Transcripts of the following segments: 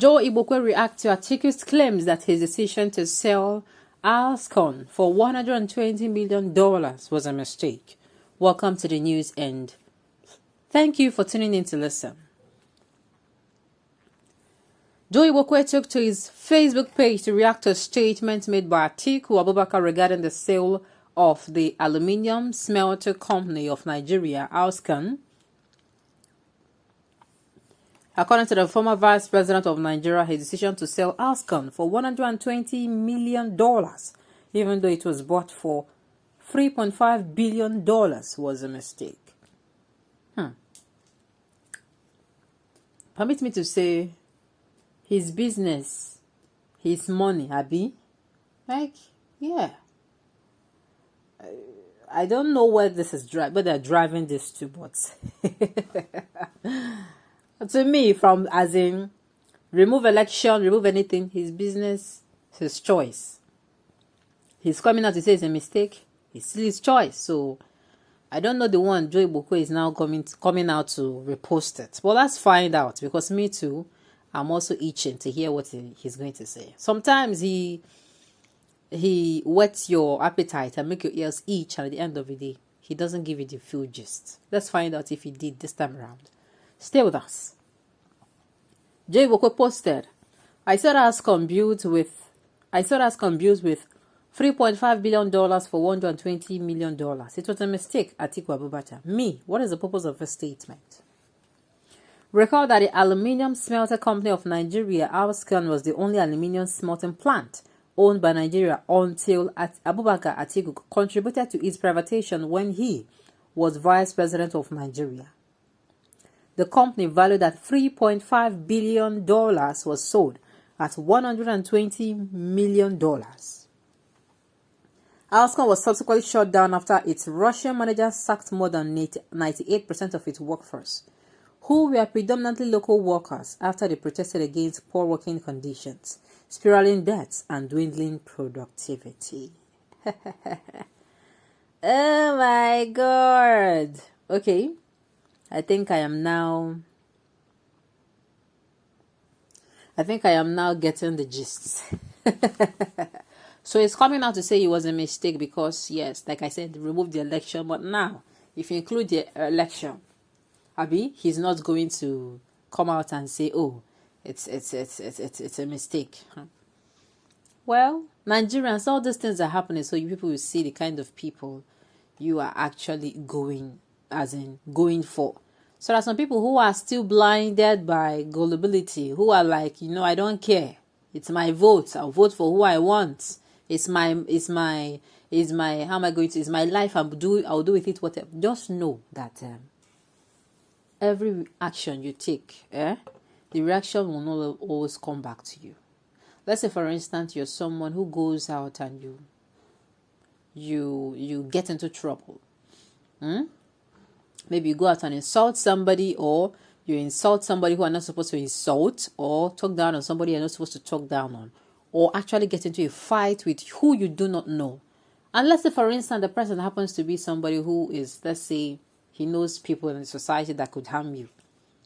Joe Ibokwe reacts to Atiku's claims that his decision to sell Alscon for $120 million was a mistake. Welcome to the news and thank you for tuning in to listen. Joe Ibokwe took to his Facebook page to react to a statement made by Atiku Abubakar regarding the sale of the aluminium smelter company of Nigeria, Alscon. According to the former vice president of Nigeria, his decision to sell Alscon for $120 million, even though it was bought for $3.5 billion, was a mistake. Permit me to say, his business, his money, Abi, like, yeah. I don't know where this is but they're driving this to, but to me, from as in remove election, remove anything, his business, his choice. He's coming out to say it's a mistake. It's still his choice. So I don't know the one Joe Ibokwe is now coming out to repost it. Well, let's find out, because me too, I'm also itching to hear what he's going to say. Sometimes he whets your appetite and make your ears itch, and at the end of the day, he doesn't give you the full gist. Let's find out if he did this time around. Stay with us. Joe Ibokwe posted, I saw Alscon built with $3.5 billion for $120 million. It was a mistake, Atiku Abubakar. Me, what is the purpose of a statement? Recall that the Aluminium Smelter Company of Nigeria, Alscon, was the only aluminium smelting plant owned by Nigeria until Abubakar Atiku contributed to its privatization when he was vice president of Nigeria. The company, valued at $3.5 billion, was sold at $120 million. Alscon was subsequently shut down after its Russian manager sacked more than 98% of its workforce, who were predominantly local workers, after they protested against poor working conditions, spiraling debts, and dwindling productivity. Oh my God. Okay. I think I am now getting the gist. So it's coming out to say it was a mistake because, yes, like I said, remove the election. But now, if you include the election, Abi, he's not going to come out and say, "Oh, it's a mistake." Well, Nigerians, all these things are happening, so you people will see the kind of people you are actually going for. So there are some people who are still blinded by gullibility, who are like, I don't care. It's my vote. I'll vote for who I want. It's my how am I going to, it's my life. I'll do with it whatever. Just know that every action you take, the reaction will not always come back to you. Let's say, for instance, you're someone who goes out and you get into trouble. Maybe you go out and insult somebody, or you insult somebody who are not supposed to insult, or talk down on somebody you're not supposed to talk down on, or actually get into a fight with who you do not know. And let's say, for instance, the person happens to be somebody who is, let's say, he knows people in the society that could harm you,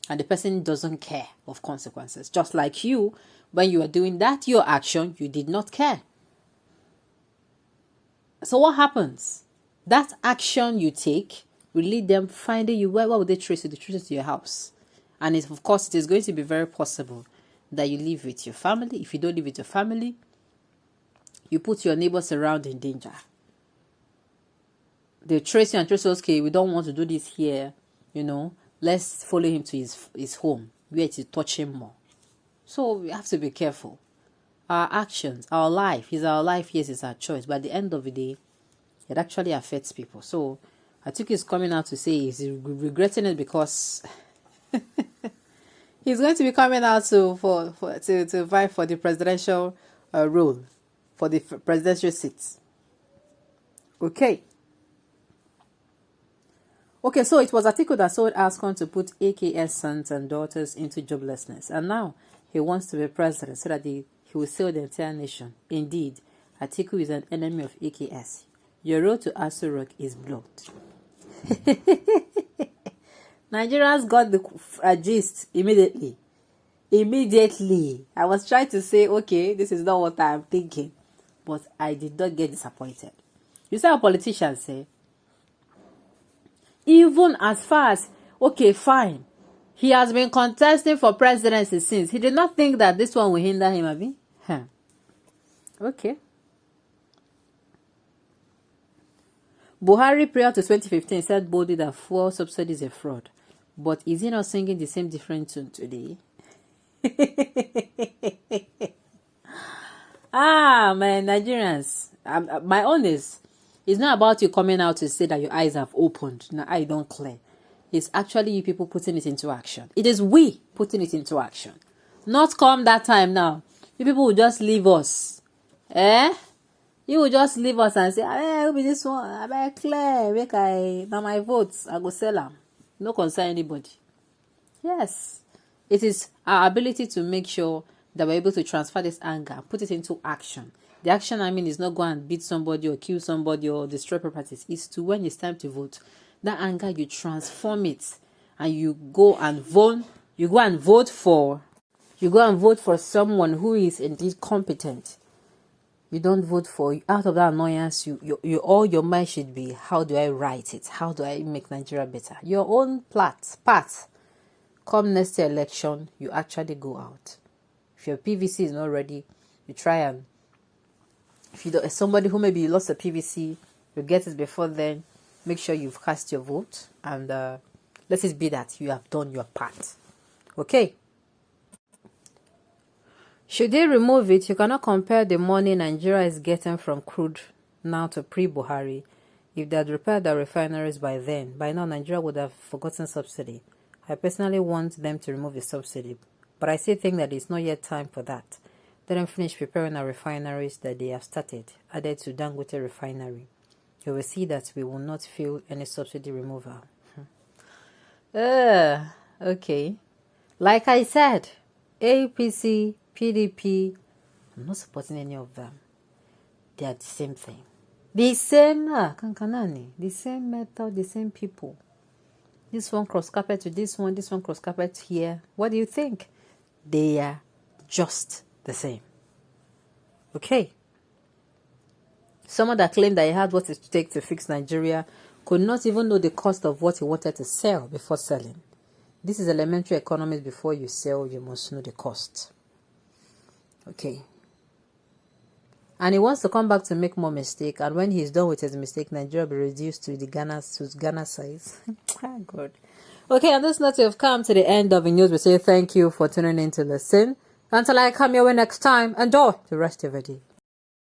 and the person doesn't care of consequences. Just like you, when you are doing that, your action, you did not care. So what happens? That action you take will lead them finding you. Where would they trace you? They trace it to your house. And of course, it is going to be very possible that you live with your family. If you don't live with your family, you put your neighbors around in danger. They trace you and trace, okay, we don't want to do this here. Let's follow him to his home, where to touch him more. So we have to be careful. Our actions, our life is our life. Yes, it's our choice. But at the end of the day, it actually affects people. So I think he's coming out to say he's regretting it because he's going to be coming out to vie for the presidential role, for the presidential seats. Okay, so it was Atiku that sold Alscon to put AKS sons and daughters into joblessness, and now he wants to be president so that he will sell the entire nation. Indeed, Atiku is an enemy of AKS. Your road to Aso Rock is blocked. Nigerians got the gist immediately. Immediately. I was trying to say, okay, this is not what I'm thinking. But I did not get disappointed. You see how politicians say, even as far as, okay, fine, he has been contesting for presidency since. He did not think that this one will hinder him, Abi. Huh. Okay. Buhari prior to 2015 said boldly that fuel subsidy is a fraud. But is he not singing the same different tune today? Man, Nigerians. My own is, it's not about you coming out to say that your eyes have opened. Now, I don't clear. It's actually you people putting it into action. It is we putting it into action. Not come that time now. You people will just leave us. You will just leave us and say, who be this one? I better clear. Now my votes, I go sell them. No concern anybody. Yes. It is our ability to make sure that we're able to transfer this anger, put it into action. The action, I mean, is not go and beat somebody or kill somebody or destroy properties. It's to when it's time to vote. That anger, you transform it and you go and vote. You go and vote for someone who is indeed competent. You don't vote for, out of that annoyance, you all your mind should be, how do I write it? How do I make Nigeria better? Your own path. Come next year election, you actually go out. If your PVC is not ready, you try and, if you don't, somebody who maybe lost a PVC, you get it before then, make sure you've cast your vote, and let it be that you have done your part. Okay? Should they remove it, you cannot compare the money Nigeria is getting from crude now to pre-Buhari. If they had repaired their refineries by now Nigeria would have forgotten subsidy. I personally want them to remove the subsidy, but I still think that it's not yet time for that. Let them finish preparing our refineries that they have started, added to Dangote refinery. You will see that we will not feel any subsidy removal. Okay. Like I said, APC, PDP, I'm not supporting any of them. They are the same thing. The same, the same method, the same people. This one cross carpet to this one cross carpet here. What do you think? They are just the same. Okay. Someone that claimed that he had what it takes to fix Nigeria could not even know the cost of what he wanted to sell before selling. This is elementary economics. Before you sell, you must know the cost. Okay. And he wants to come back to make more mistake. And when he's done with his mistake, Nigeria will be reduced to Ghana size. Oh, God. Okay, on this note, we've come to the end of the news. We say thank you for tuning in to listen. Until I come your way next time, enjoy the rest of your day.